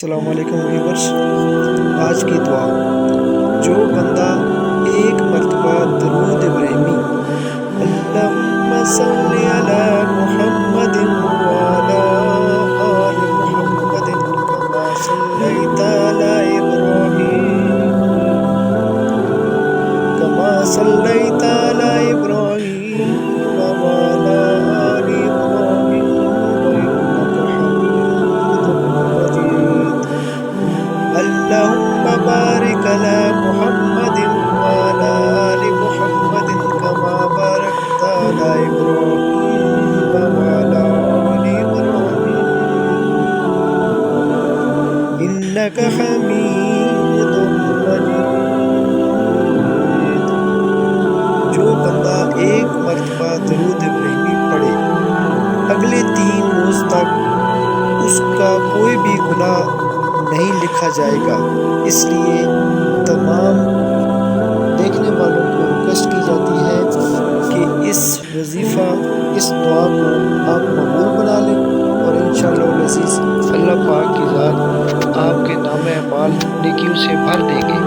السلام علیکم ویورز، آج کی دعا۔ جو بندہ ایک مرتبہ درود ابراہیمی اللہم صلی علی محمد وعلی آل محمد کما صلیت علی ابراہیم وعلی آل ابراہیم انک حمید مجید۔ اللہم بارک علی محمد وعلی آل محمد کما بارکت علی ابراہیم وعلی آل ابراہیم انک حمید مجید۔ جو بندہ ایک مرتبہ درود ابراہیمی پڑھے، اگلے 3 روز تک اس کا کوئی بھی گناہ نہیں لکھا جائے گا۔ اس لیے تمام دیکھنے والوں کو ریکویسٹ کی جاتی ہے کہ اس وظیفہ، اس دعا کو آپ قبول بنا لیں، اور انشاءاللہ العزیز اللہ پاک کی ذات آپ کے نام اعمال نیکیوں سے بھر دیں گے۔